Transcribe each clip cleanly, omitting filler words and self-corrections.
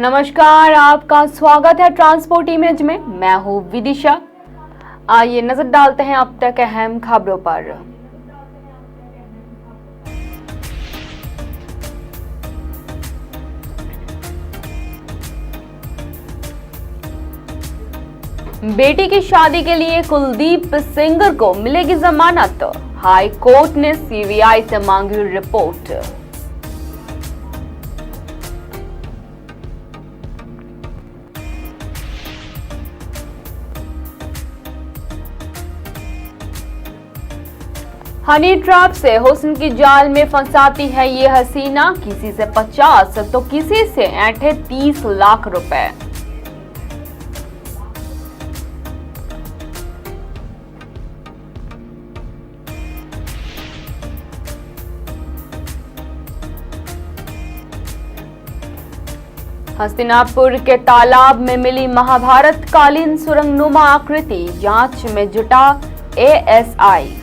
नमस्कार, आपका स्वागत है ट्रांसपोर्ट इमेज में। मैं हूं विदिशा। आइए नजर डालते हैं अब तक अहम खबरों पर। बेटी की शादी के लिए कुलदीप सेंगर को मिलेगी जमानत। हाई कोर्ट ने सीबीआई से मांगी रिपोर्ट। हनी ट्रैप से हुस्न की जाल में फंसाती है ये हसीना। किसी से 50 तो किसी से ऐंठे 30 लाख रुपए। हस्तिनापुर के तालाब में मिली महाभारत कालीन सुरंगनुमा आकृति। जांच में जुटा एएसआई।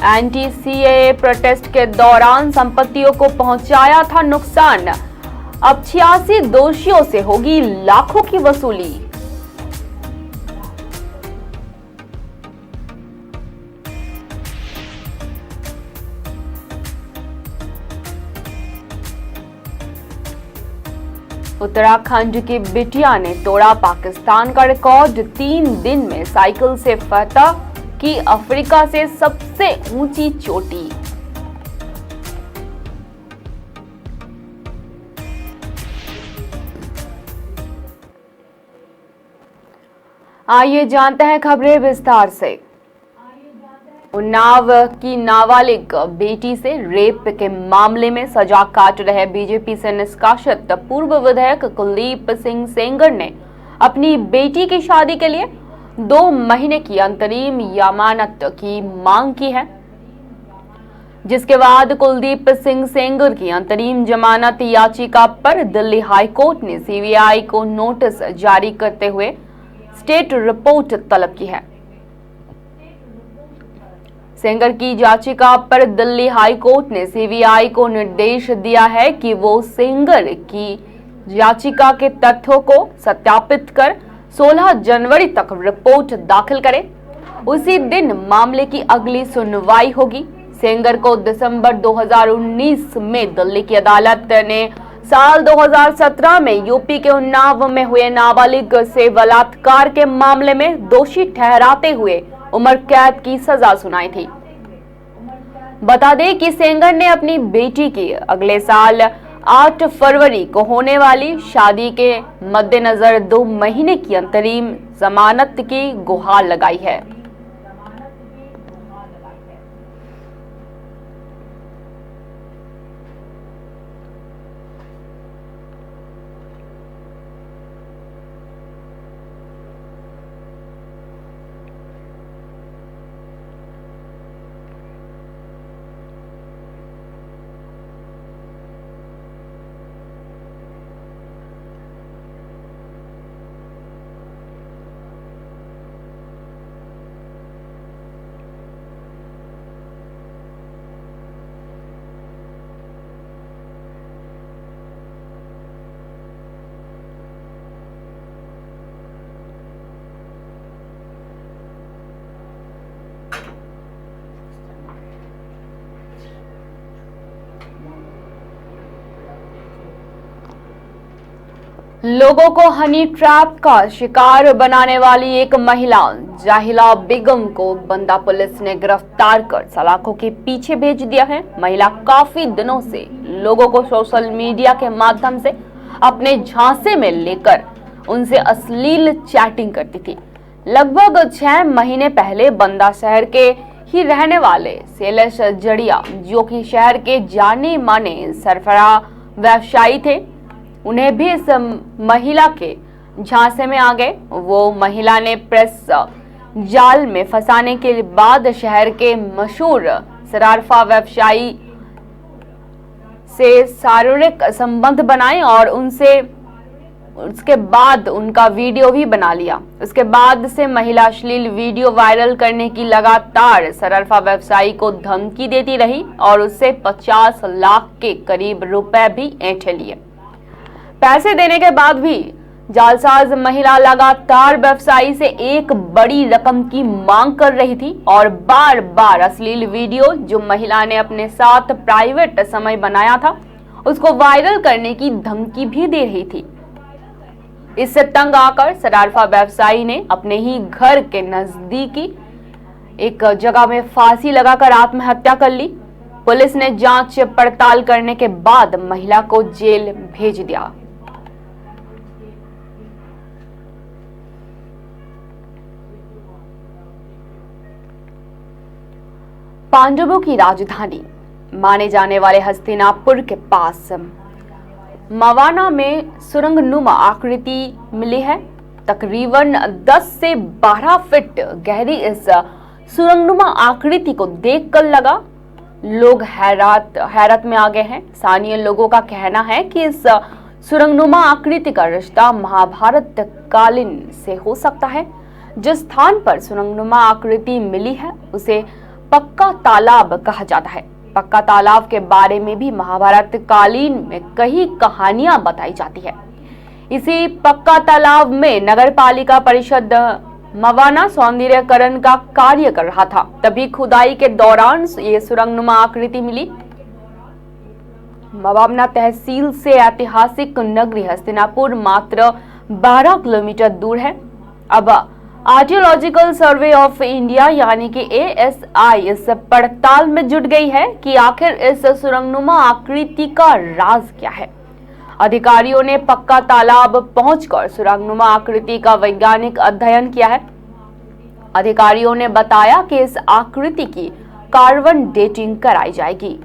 एंटी सीएए प्रोटेस्ट के दौरान संपत्तियों को पहुंचाया था नुकसान। अब 86 दोषियों से होगी लाखों की वसूली। उत्तराखंड की बिटिया ने तोड़ा पाकिस्तान का रिकॉर्ड। 3 दिन में साइकिल से फतह की अफ्रीका से सबसे ऊंची चोटी। आइए जानते हैं खबरें विस्तार से। उन्नाव की नाबालिग बेटी से रेप के मामले में सजा काट रहे बीजेपी से निष्कासित पूर्व विधायक कुलदीप सिंह सेंगर ने अपनी बेटी की शादी के लिए 2 महीने की अंतरिम जमानत की मांग की है, जिसके बाद कुलदीप सिंह सेंगर की अंतरिम जमानत याचिका पर दिल्ली हाई कोर्ट ने सीबीआई को नोटिस जारी करते हुए स्टेट रिपोर्ट तलब की है। सेंगर की याचिका पर दिल्ली हाई कोर्ट ने सीबीआई को निर्देश दिया है कि वो सेंगर की याचिका के तथ्यों को सत्यापित कर 16 जनवरी तक रिपोर्ट दाखिल करे। उसी दिन मामले की अगली सुनवाई होगी। सेंगर को दिसंबर 2019 में दिल्ली की अदालत ने साल 2017 में यूपी के उन्नाव में हुए नाबालिग से बलात्कार के मामले में दोषी ठहराते हुए उम्र कैद की सजा सुनाई थी। बता दें कि सेंगर ने अपनी बेटी की अगले साल 8 फरवरी को होने वाली शादी के मद्देनजर 2 महीने की अंतरिम जमानत की गुहार लगाई है। लोगों को हनी ट्रैप का शिकार बनाने वाली एक महिला जाहिला बेगम को बंदा पुलिस ने गिरफ्तार कर सलाखों के पीछे भेज दिया है। महिला काफी दिनों से लोगों को सोशल मीडिया के माध्यम से अपने झांसे में लेकर उनसे अश्लील चैटिंग करती थी। लगभग 6 महीने पहले बंदा शहर के ही रहने वाले शैलेश जड़िया, जो कि शहर के जाने माने सरफरा व्यवसायी थे, उन्हें भी इस महिला के झांसे में आ गए। वो महिला ने प्रेस जाल में फंसाने के बाद शहर के मशहूर सराफा व्यवसायी से शारीरिक संबंध बनाए और उनसे उसके बाद उनका वीडियो भी बना लिया। उसके बाद से महिला अश्लील वीडियो वायरल करने की लगातार सराफा व्यवसायी को धमकी देती रही और उससे 50 लाख के करीब रुपए भी ऐंठ लिए। पैसे देने के बाद भी जालसाज महिला लगातार व्यवसायी से एक बड़ी रकम की मांग कर रही थी और बार बार अश्लील वीडियो जो महिला ने अपने साथ प्राइवेट समय बनाया था उसको वायरल करने की धमकी भी दे रही थी। इससे तंग आकर सराफा व्यवसायी ने अपने ही घर के नजदीकी एक जगह में फांसी लगाकर आत्महत्या कर ली। पुलिस ने जांच पड़ताल करने के बाद महिला को जेल भेज दिया। पांडवों की राजधानी माने जाने वाले हस्तिनापुर के पास मवाना में सुरंगनुमा आकृति मिली है। तकरीबन 10 से 12 फीट गहरी इस सुरंगनुमा आकृति को देखकर लगा लोग हैरत में आ गए हैं। स्थानीय लोगों का कहना है कि इस सुरंगनुमा आकृति का रिश्ता महाभारत कालीन से हो सकता है। जिस स्थान पर सुरंगनुमा आकृति मिली है उसे पक्का तालाब कहा जाता है। पक्का तालाब के बारे में भी महाभारत कालीन में कई कहानियां बताई जाती है। इसी पक्का तालाब में नगर पालिका परिषद मवाना सौंदर्यकरण का कार्य कर रहा था, तभी खुदाई के दौरान ये सुरंगनुमा आकृति मिली। मवाना तहसील से ऐतिहासिक नगरी हस्तिनापुर मात्र 12 किलोमीटर दूर है। अब आर्कियोलॉजिकल सर्वे ऑफ इंडिया यानी कि ASI इस पड़ताल में जुट गई है कि आखिर इस सुरंगनुमा आकृति का राज क्या है। अधिकारियों ने पक्का तालाब पहुंचकर सुरंगनुमा आकृति का वैज्ञानिक अध्ययन किया है। अधिकारियों ने बताया कि इस आकृति की कार्बन डेटिंग कराई जाएगी।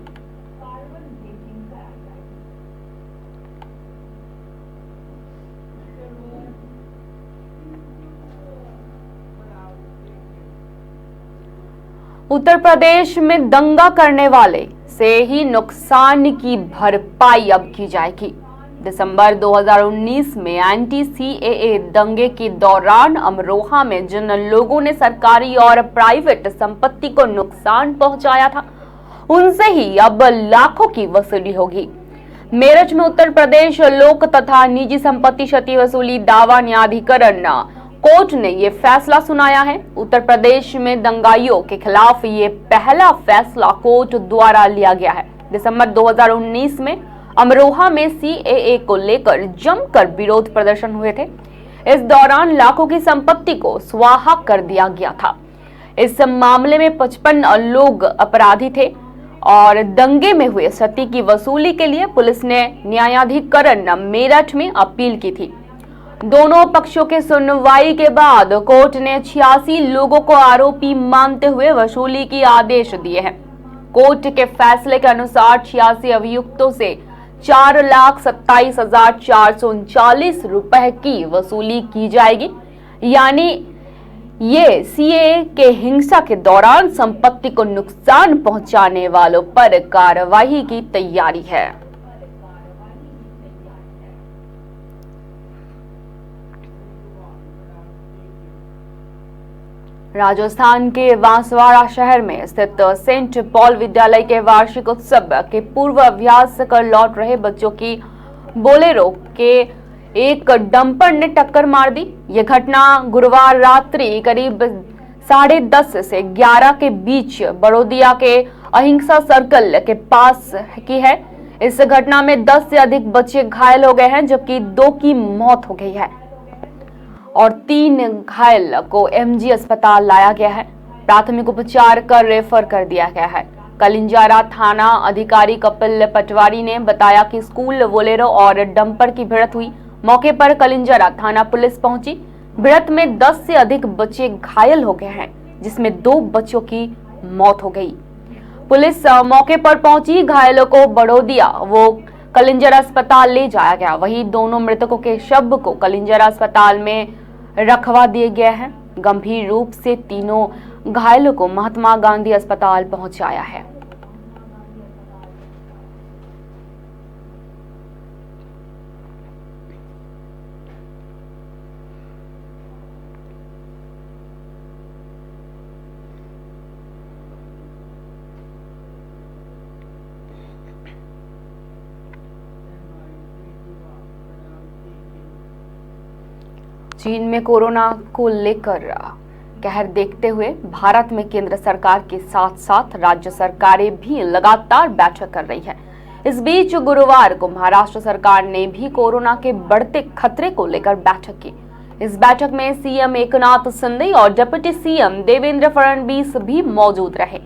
उत्तर प्रदेश में दंगा करने वाले से ही नुकसान की भरपाई अब की जाएगी। दिसंबर 2019 में एंटी CAA दंगे के दौरान अमरोहा में जिन लोगों ने सरकारी और प्राइवेट संपत्ति को नुकसान पहुंचाया था उनसे ही अब लाखों की वसूली होगी। मेरठ में उत्तर प्रदेश लोक तथा निजी संपत्ति क्षति वसूली दावा न्यायाधिकरण कोर्ट ने ये फैसला सुनाया है। उत्तर प्रदेश में दंगाइयों के खिलाफ ये पहला फैसला कोर्ट द्वारा लिया गया है। दिसंबर 2019 में अमरोहा में CAA को लेकर जमकर विरोध प्रदर्शन हुए थे। इस दौरान लाखों की संपत्ति को स्वाहा कर दिया गया था। इस मामले में 55 लोग अपराधी थे और दंगे में हुए क्षति की वसूली के लिए पुलिस ने न्यायाधिकरण मेरठ में अपील की थी। दोनों पक्षों के सुनवाई के बाद कोर्ट ने 86 लोगों को आरोपी मानते हुए वसूली के आदेश दिए हैं। कोर्ट के फैसले के अनुसार 86 अभियुक्तों से 4,27,439 रुपए की वसूली की जाएगी। यानी ये CAA के हिंसा के दौरान संपत्ति को नुकसान पहुंचाने वालों पर कार्रवाई की तैयारी है। राजस्थान के बांसवाड़ा शहर में स्थित सेंट पॉल विद्यालय के वार्षिक उत्सव के पूर्व अभ्यास कर लौट रहे बच्चों की बोलेरो के एक डंपर ने टक्कर मार दी। यह घटना गुरुवार रात्रि करीब 10:30 से 11 के बीच बड़ौदिया के अहिंसा सर्कल के पास की है। इस घटना में 10 से अधिक बच्चे घायल हो गए हैं, जबकि 2 की मौत हो गई है और 3 घायल को MG अस्पताल लाया गया है। प्राथमिक उपचार कर रेफर कर दिया गया है। कलिंजारा थाना अधिकारी कपिल पटवारी ने बताया कि स्कूल बोलेरो और डंपर की भिड़ंत हुई। मौके पर कलिंजारा थाना पुलिस पहुंची। भिड़ंत में 10 से अधिक बच्चे घायल हो गए हैं, जिसमें 2 बच्चों की मौत हो गई। पुलिस मौके पर पहुंची। घायलों को बड़ौदिया वो कलिंजरा अस्पताल ले जाया गया। वहीं दोनों मृतकों के शव को कलिंजरा अस्पताल में रखवा दिए गए हैं। गंभीर रूप से तीनों घायलों को महात्मा गांधी अस्पताल पहुंचाया है। चीन में कोरोना को लेकर कहर देखते हुए भारत में केंद्र सरकार के साथ साथ राज्य सरकारें भी लगातार बैठक कर रही है। इस बीच गुरुवार को महाराष्ट्र सरकार ने भी कोरोना के बढ़ते खतरे को लेकर बैठक की। इस बैठक में सीएम एकनाथ शिंदे और डिप्टी सीएम देवेंद्र फडणवीस भी मौजूद रहे।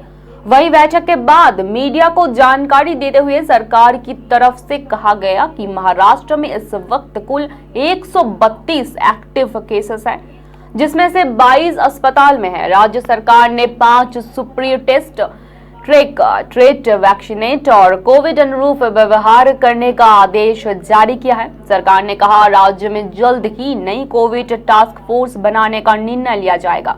वही बैठक के बाद मीडिया को जानकारी देते हुए सरकार की तरफ से कहा गया कि महाराष्ट्र में इस वक्त कुल 132 एक्टिव केसेस हैं, जिसमें से 22 अस्पताल में है। राज्य सरकार ने 5 supreme test, track, treat, vaccinate और कोविड अनुरूप व्यवहार करने का आदेश जारी किया है। सरकार ने कहा राज्य में जल्द ही नई कोविड टास्क फोर्स बनाने का निर्णय लिया जाएगा।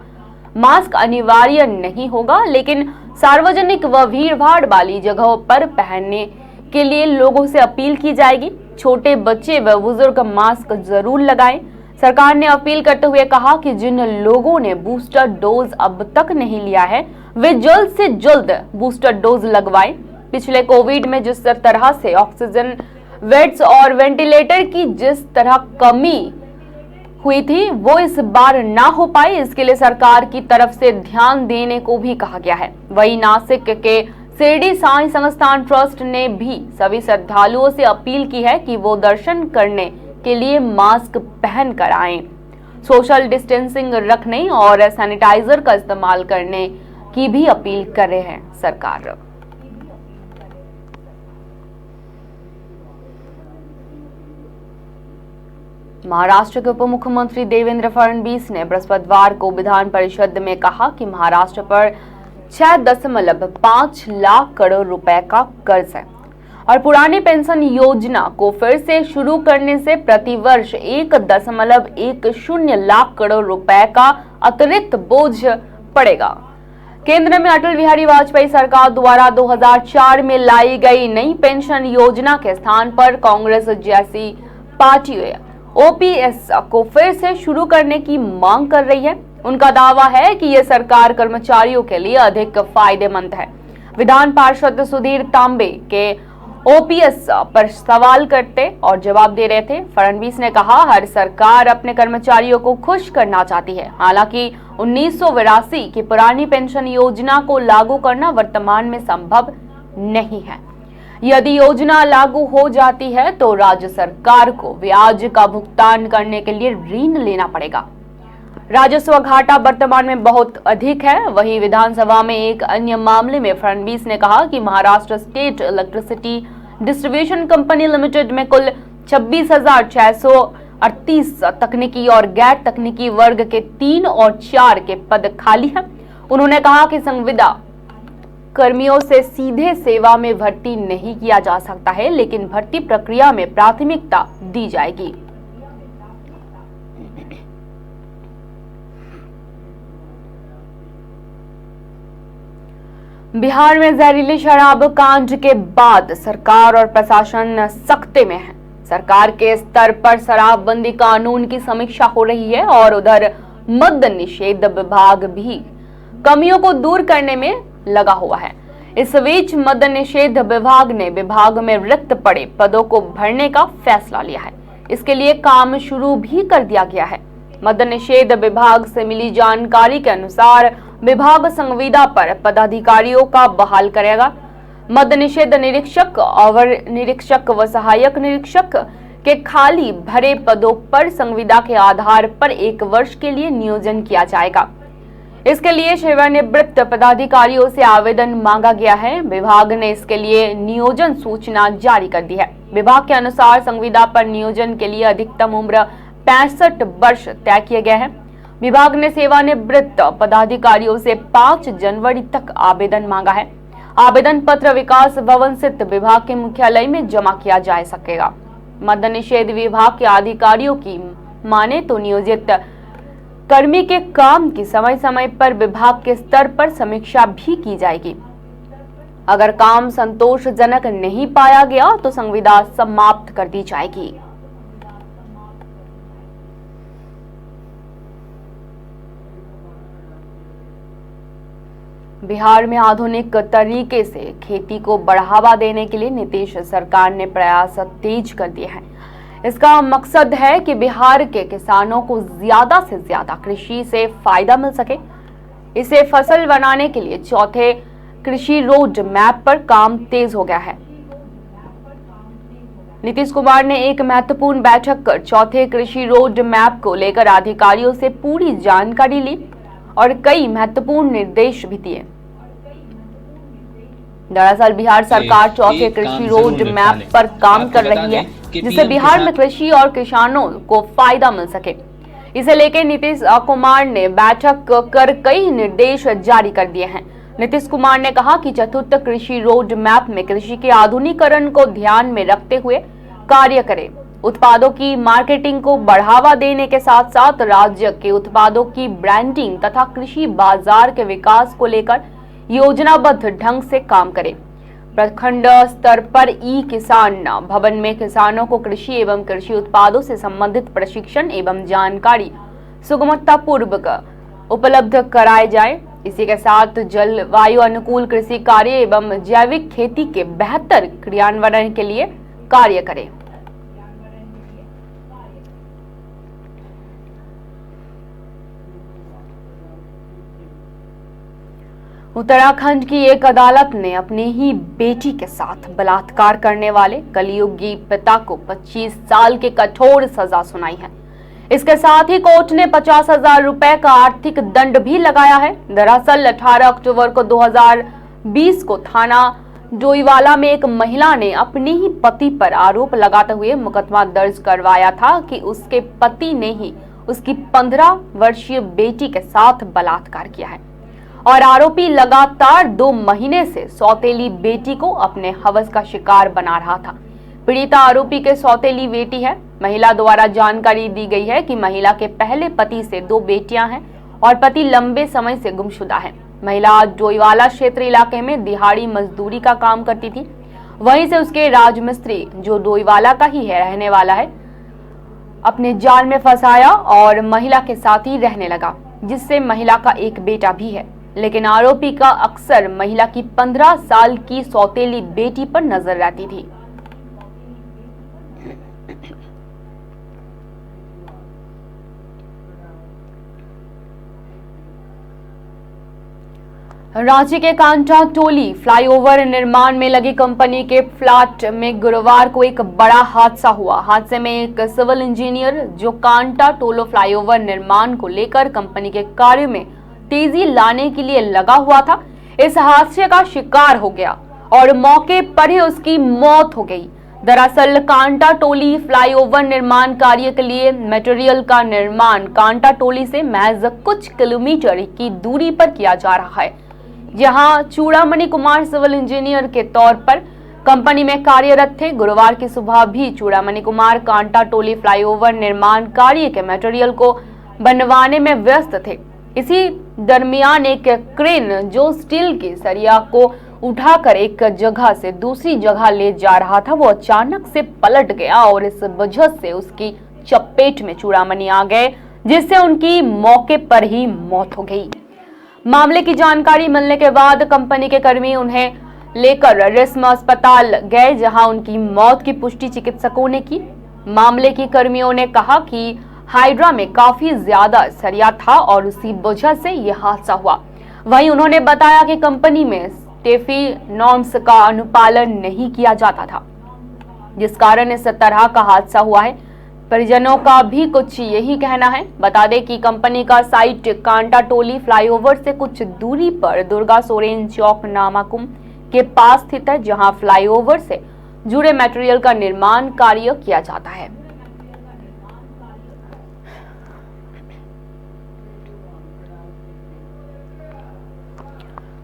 मास्क अनिवार्य नहीं होगा, लेकिन सार्वजनिक व भीड़भाड़ वाली जगहों पर पहनने के लिए लोगों से अपील की जाएगी। छोटे बच्चे व बुजुर्ग मास्क जरूर लगाएं। सरकार ने अपील करते हुए कहा कि जिन लोगों ने बूस्टर डोज अब तक नहीं लिया है वे जल्द से जल्द बूस्टर डोज लगवाएं। पिछले कोविड में जिस तरह से ऑक्सीजन बेड्स और वेंटिलेटर की जिस तरह कमी हुई थी वो इस बार ना हो पाए, इसके लिए सरकार की तरफ से ध्यान देने को भी कहा गया है। वहीं नासिक के शिरडी साईं संस्थान ट्रस्ट ने भी सभी श्रद्धालुओं से अपील की है कि वो दर्शन करने के लिए मास्क पहन कर आएं, सोशल डिस्टेंसिंग रखने और सैनिटाइजर का इस्तेमाल करने की भी अपील कर रहे हैं सरकार। महाराष्ट्र के उप मुख्यमंत्री देवेंद्र फडणवीस ने बृहस्पतिवार को विधान परिषद में कहा कि महाराष्ट्र पर 6.5 लाख करोड़ रुपए का कर्ज है और पुरानी पेंशन योजना को फिर से शुरू करने से प्रतिवर्ष 1.10 लाख करोड़ रुपए का अतिरिक्त बोझ पड़ेगा। केंद्र में अटल बिहारी वाजपेयी सरकार द्वारा 2004 में लाई गई नई पेंशन योजना के स्थान पर कांग्रेस जैसी पार्टी ओपीएस को फिर से शुरू करने की मांग कर रही है। उनका दावा है कि यह सरकार कर्मचारियों के लिए अधिक फायदेमंद है। विधान पार्षद सुधीर तांबे के ओपीएस पर सवाल करते और जवाब दे रहे थे। फडणवीस ने कहा हर सरकार अपने कर्मचारियों को खुश करना चाहती है। हालांकि 1982 की पुरानी पेंशन योजना को लागू करना वर्तमान में संभव नहीं है। यदि योजना लागू हो जाती है तो राज्य सरकार को ब्याज का भुगतान करने के लिए ऋण लेना पड़ेगा। राजस्व घाटा वर्तमान में बहुत अधिक है। वहीं विधानसभा में एक अन्य मामले में फडणवीस ने कहा कि Maharashtra state electricity distribution company limited में कुल 26,638 तकनीकी और गैर तकनीकी वर्ग के 3 और 4 के पद खाली हैं। उन्होंने कहा कि संविदा कर्मियों से सीधे सेवा में भर्ती नहीं किया जा सकता है, लेकिन भर्ती प्रक्रिया में प्राथमिकता दी जाएगी। बिहार में जहरीली शराब कांड के बाद सरकार और प्रशासन सख्ते में है। सरकार के स्तर पर शराबबंदी कानून की समीक्षा हो रही है और उधर मद्य निषेध विभाग भी कमियों को दूर करने में लगा हुआ है। इस बीच मद्य निषेध विभाग ने विभाग में रिक्त पड़े पदों को भरने का फैसला लिया है। इसके लिए काम शुरू भी कर दिया गया है। मद्य निषेध विभाग से मिली जानकारी के अनुसार विभाग संविदा पर पदाधिकारियों का बहाल करेगा। मद्य निषेध निरीक्षक, अवर निरीक्षक व सहायक निरीक्षक के खाली भरे पदों पर संविदा के आधार पर 1 वर्ष के लिए नियोजन किया जाएगा। इसके लिए सेवानिवृत्त पदाधिकारियों से आवेदन मांगा गया है। विभाग ने इसके लिए नियोजन सूचना जारी कर दी है। विभाग के अनुसार संविदा पर नियोजन के लिए अधिकतम उम्र 65 वर्ष तय किए गए हैं। विभाग ने सेवानिवृत्त पदाधिकारियों से 5 जनवरी तक आवेदन मांगा है। आवेदन पत्र विकास भवन स्थित विभाग के मुख्यालय में जमा किया जा सकेगा। मद्य निषेध विभाग के अधिकारियों की माने तो नियोजित कर्मी के काम की समय समय पर विभाग के स्तर पर समीक्षा भी की जाएगी। अगर काम संतोषजनक नहीं पाया गया तो संविदा समाप्त कर दी जाएगी। बिहार में आधुनिक तरीके से खेती को बढ़ावा देने के लिए नीतीश सरकार ने प्रयास तेज कर दिए हैं। इसका मकसद है कि बिहार के किसानों को ज्यादा से ज्यादा कृषि से फायदा मिल सके। इसे फसल बनाने के लिए चौथे कृषि रोड मैप पर काम तेज हो गया है। नीतीश कुमार ने एक महत्वपूर्ण बैठक कर चौथे कृषि रोड मैप को लेकर अधिकारियों से पूरी जानकारी ली और कई महत्वपूर्ण निर्देश भी दिए। दरअसल बिहार सरकार चौथे कृषि रोड मैप पर काम कर रही है, जिससे बिहार में कृषि और किसानों को फायदा मिल सके। इसे लेकर नीतीश कुमार ने बैठक कर कई निर्देश जारी कर दिए हैं। नीतीश कुमार ने कहा कि चतुर्थ कृषि रोड मैप में कृषि के आधुनिकीकरण को ध्यान में रखते हुए कार्य करें। उत्पादों की मार्केटिंग को बढ़ावा देने के साथ साथ राज्य के उत्पादों की ब्रांडिंग तथा कृषि बाजार के विकास को लेकर योजनाबद्ध ढंग से काम करें। प्रखंड स्तर पर ई किसान भवन में किसानों को कृषि एवं कृषि उत्पादों से संबंधित प्रशिक्षण एवं जानकारी सुगमता पूर्वक उपलब्ध कराए जाए। इसी के साथ जलवायु अनुकूल कृषि कार्य एवं जैविक खेती के बेहतर क्रियान्वयन के लिए कार्य करें। उत्तराखंड की एक अदालत ने अपनी ही बेटी के साथ बलात्कार करने वाले कलयुगी पिता को 25 साल की कठोर सजा सुनाई है। इसके साथ ही कोर्ट ने 50,000 रुपए का आर्थिक दंड भी लगाया है। दरअसल 18 अक्टूबर को 2020 को थाना डोईवाला में एक महिला ने अपने ही पति पर आरोप लगाते हुए मुकदमा दर्ज करवाया था कि उसके पति ने ही उसकी 15 वर्षीय बेटी के साथ बलात्कार किया है और आरोपी लगातार 2 महीने से सौतेली बेटी को अपने हवस का शिकार बना रहा था। पीड़िता आरोपी के सौतेली बेटी है। महिला द्वारा जानकारी दी गई है कि महिला के पहले पति से 2 बेटियां हैं और पति लंबे समय से गुमशुदा है। महिला डोईवाला क्षेत्र इलाके में दिहाड़ी मजदूरी का काम करती थी। वहीं से उसके राजमिस्त्री, जो डोईवाला का ही है रहने वाला है, अपने जाल में फंसाया और महिला के साथ ही रहने लगा, जिससे महिला का एक बेटा भी है। लेकिन आरोपी का अक्सर महिला की 15 साल की सौतेली बेटी पर नजर रहती थी। रांची के कांटा टोली फ्लाईओवर निर्माण में लगी कंपनी के फ्लैट में गुरुवार को एक बड़ा हादसा हुआ। हादसे में एक सिविल इंजीनियर जो कांटा टोलो फ्लाईओवर निर्माण को लेकर कंपनी के कार्य में तेजी लाने के लिए लगा हुआ था, इस हादसे का शिकार हो गया और मौके पर ही उसकी मौत हो गई। दरअसल कांटा टोली फ्लाईओवर निर्माण कार्य के लिए मटेरियल का निर्माण कांटा टोली से महज कुछ किलोमीटर की दूरी पर किया जा रहा है, जहां चूड़ामणि कुमार सिविल इंजीनियर के तौर पर कंपनी में कार्यरत थे। गुरुवार की सुबह भी चूड़ामणि कुमार कांटा टोली फ्लाईओवर निर्माण कार्य के मटेरियल को बनवाने में व्यस्त थे। इसी दरमियान एक क्रेन जो स्टील की सरिया को उठाकर एक जगह से दूसरी जगह ले जा रहा था, वो अचानक से पलट गया और इस वजह से उसकी चपेट में चूड़ामणि आ गए, जिससे उनकी मौके पर ही मौत हो गई। मामले की जानकारी मिलने के बाद कंपनी के कर्मी उन्हें लेकर रिम्स अस्पताल गए, जहां उनकी मौत की पुष्टि चिकित्सकों ने की। मामले की कर्मियों ने कहा कि हाइड्रा में काफी ज्यादा सरिया था और उसी वजह से यह हादसा हुआ। वहीं उन्होंने बताया कि कंपनी में सेफ्टी नॉर्म्स का अनुपालन नहीं किया जाता था, जिस कारण इस तरह का हादसा हुआ है। परिजनों का भी कुछ यही कहना है। बता दें कि कंपनी का साइट कांटा टोली फ्लाईओवर से कुछ दूरी पर दुर्गा सोरेन चौक नामाकुम के पास स्थित है, जहां फ्लाईओवर से जुड़े मटेरियल का निर्माण कार्य किया जाता है।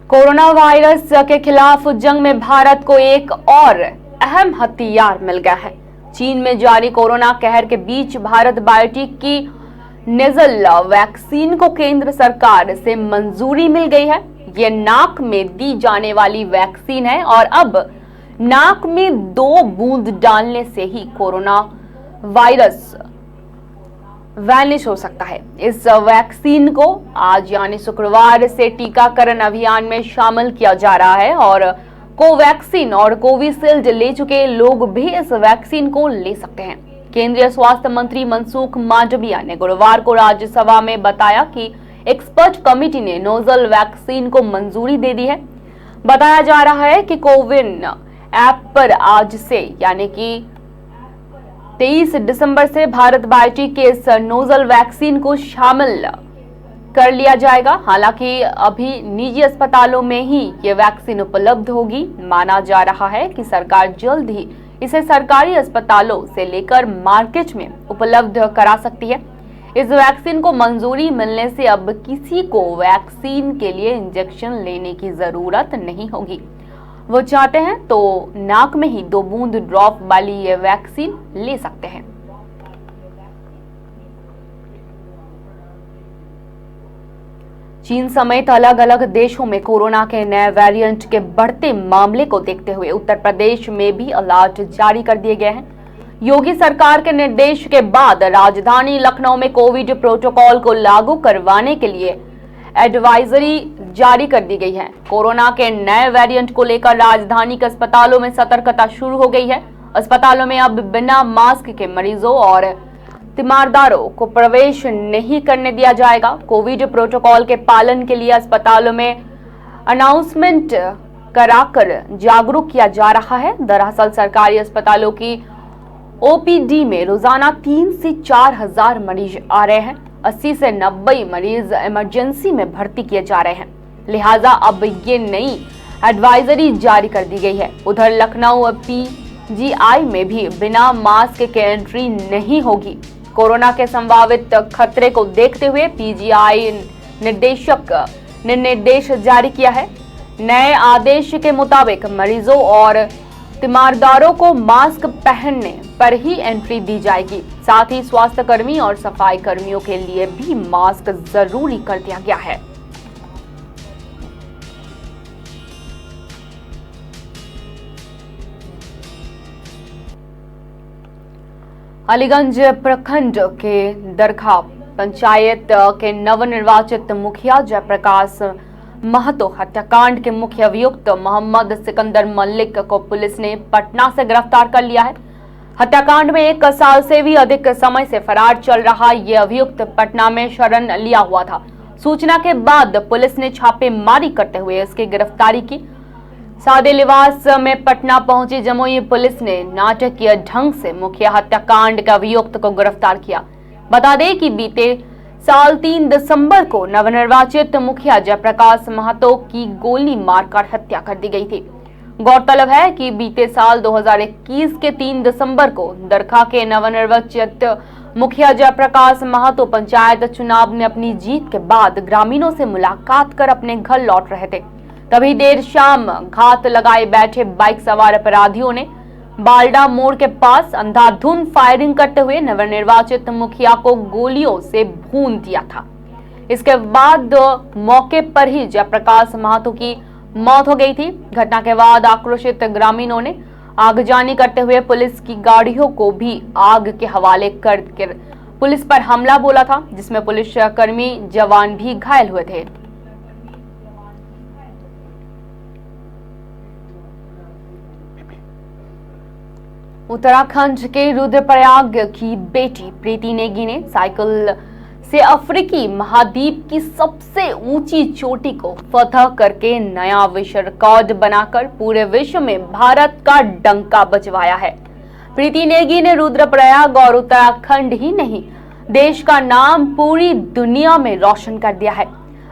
कोरोना वायरस के खिलाफ जंग में भारत को एक और अहम हथियार मिल गया है। चीन में जारी कोरोना कहर के बीच भारत बायोटेक की नेजल वैक्सीन को केंद्र सरकार से मंजूरी मिल गई है। ये नाक में दी जाने वाली वैक्सीन है और अब नाक में 2 बूंद डालने से ही कोरोना वायरस वैनिश हो सकता है। इस वैक्सीन को आज यानी शुक्रवार से टीकाकरण अभियान में शामिल किया जा रहा है और कोवैक्सीन और कोविशील्ड ले चुके लोग भी इस वैक्सीन को ले सकते हैं। केंद्रीय स्वास्थ्य मंत्री मनसुख मांडविया ने गुरुवार को राज्यसभा में बताया कि एक्सपर्ट कमेटी ने नोजल वैक्सीन को मंजूरी दे दी है। बताया जा रहा है कि कोविन ऐप पर आज से यानी कि 23 दिसंबर से भारत बायोटेक के इस नोजल वैक्सीन को शामिल कर लिया जाएगा। हालांकि अभी निजी अस्पतालों में ही ये वैक्सीन उपलब्ध होगी। माना जा रहा है कि सरकार जल्द ही इसे सरकारी अस्पतालों से लेकर मार्केट में उपलब्ध करा सकती है। इस वैक्सीन को मंजूरी मिलने से अब किसी को वैक्सीन के लिए इंजेक्शन लेने की जरूरत नहीं होगी। वो चाहते हैं तो नाक में ही 2 बूंद ड्रॉप वाली ये वैक्सीन ले सकते हैं। चीन समेत अलग अलग देशों में कोरोना के नए वेरिएंट के बढ़ते मामले को देखते हुए उत्तर प्रदेश में भी अलर्ट जारी कर दिए गए हैं। योगी सरकार के निर्देश के बाद राजधानी लखनऊ में कोविड प्रोटोकॉल को लागू करवाने के लिए एडवाइजरी जारी कर दी गई है। कोरोना के नए वेरिएंट को लेकर राजधानी के अस्पतालों में सतर्कता शुरू हो गई है। अस्पतालों में अब बिना मास्क के मरीजों और तीमारदारों को प्रवेश नहीं करने दिया जाएगा। कोविड प्रोटोकॉल के पालन के लिए अस्पतालों में अनाउंसमेंट कराकर जागरूक किया जा रहा है। दरअसल सरकारी अस्पतालों की ओपीडी में रोजाना 3 से 4 हजार मरीज आ रहे हैं। 80 से 90 मरीज इमरजेंसी में भर्ती किए जा रहे हैं। लिहाजा अब ये नई एडवाइजरी जारी कर दी गई है। उधर लखनऊ पीजीआई में भी बिना मास्क के एंट्री नहीं होगी। कोरोना के संभावित खतरे को देखते हुए पीजीआई निर्देशक ने निर्देश जारी किया है। नए आदेश के मुताबिक मरीजों और तीमारदारों को मास्क पहनने पर ही एंट्री दी जाएगी। साथ ही स्वास्थ्य कर्मी और सफाई कर्मियों के लिए भी मास्क जरूरी कर दिया गया है। अलीगंज प्रखंड के दरखा पंचायत के नवनिर्वाचित मुखिया जयप्रकाश महतो हत्याकांड के मुख्य अभियुक्त मोहम्मद सिकंदर मलिक को पुलिस ने पटना से गिरफ्तार कर लिया है। हत्याकांड में 1 साल से भी अधिक समय से फरार चल रहा ये अभियुक्त पटना में शरण लिया हुआ था। सूचना के बाद पुलिस ने छापेमारी करते हुए इसकी गिरफ्तारी की। सादे लिबास में पटना पहुंची जमुई पुलिस ने नाटकीय ढंग से मुख्य हत्याकांड के अभियुक्त को गिरफ्तार किया। बता दें कि बीते साल 3 दिसंबर को नवनिर्वाचित मुखिया जयप्रकाश महतो की गोली मारकर हत्या कर दी गई थी। गौरतलब है कि बीते साल 2021 के 3 दिसंबर को दरखा के नवनिर्वाचित मुखिया जयप्रकाश महतो पंचायत चुनाव में अपनी जीत के बाद ग्रामीणों से मुलाकात कर अपने घर लौट रहे थे। तभी देर शाम घात लगाए बैठे बाइक सवार अपराधियों ने बालडा मोड़ के पास अंधाधुंध फायरिंग करते हुए नवनिर्वाचित मुखिया को गोलियों से भून दिया था। इसके बाद मौके पर ही जयप्रकाश महतो की मौत हो गई थी। घटना के बाद आक्रोशित ग्रामीणों ने आगजनी करते हुए पुलिस की गाड़ियों को भी आग के हवाले कर पुलिस पर हमला बोला था, जिसमें पुलिस कर्मी जवान भी घायल हुए थे। उत्तराखंड के रुद्रप्रयाग की बेटी प्रीति नेगी ने साइकिल से अफ्रीकी महाद्वीप की सबसे ऊंची चोटी को फतह करके नया विश्व रिकॉर्ड बनाकर पूरे विश्व में भारत का डंका बजवाया है। प्रीति नेगी ने रुद्रप्रयाग और उत्तराखंड ही नहीं, देश का नाम पूरी दुनिया में रोशन कर दिया है।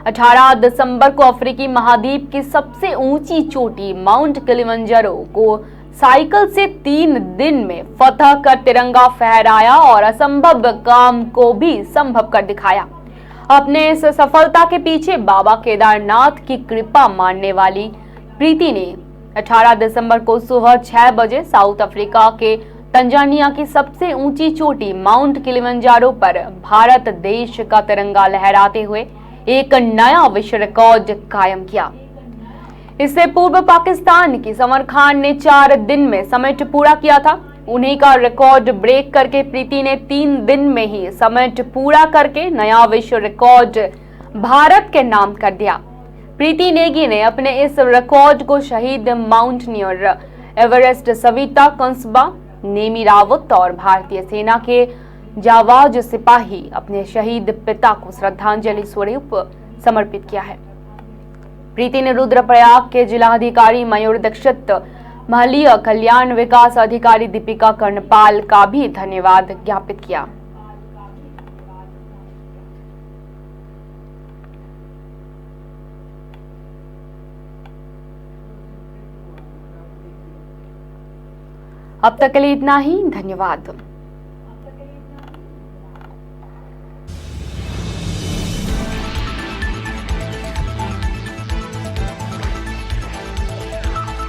18 दिसंबर को अफ्रीकी महाद्वीप की सबसे ऊंची चोटी माउंट किलिमंजारो को साइकिल से 3 दिन में फतह कर तिरंगा फहराया और असंभव काम को भी संभव कर दिखाया। अपने इस सफलता के पीछे बाबा केदारनाथ की कृपा मानने वाली प्रीति ने 18 दिसंबर को सुबह 6 बजे साउथ अफ्रीका के तंजानिया की सबसे ऊंची चोटी माउंट किलिमंजारो पर भारत देश का तिरंगा लहराते हुए एक नया विश्व रिकॉर्ड कायम किया। इससे पूर्व पाकिस्तान की समर खान ने 4 दिन में समिट पूरा किया था। उन्हीं का रिकॉर्ड ब्रेक करके प्रीति ने 3 दिन में ही समिट पूरा करके नया विश्व रिकॉर्ड भारत के नाम कर दिया। प्रीति नेगी ने अपने इस रिकॉर्ड को शहीद माउंटेनियर एवरेस्ट सविता कंसबा नेमी रावत और भारतीय सेना के जाबाज सिपाही अपने शहीद पिता को श्रद्धांजलि स्वरूप समर्पित किया है। प्रीति ने रुद्रप्रयाग के जिलाधिकारी मयूर दीक्षित, महलीय कल्याण विकास अधिकारी दीपिका कर्णपाल का भी धन्यवाद ज्ञापित किया। अब तक के लिए इतना ही, धन्यवाद।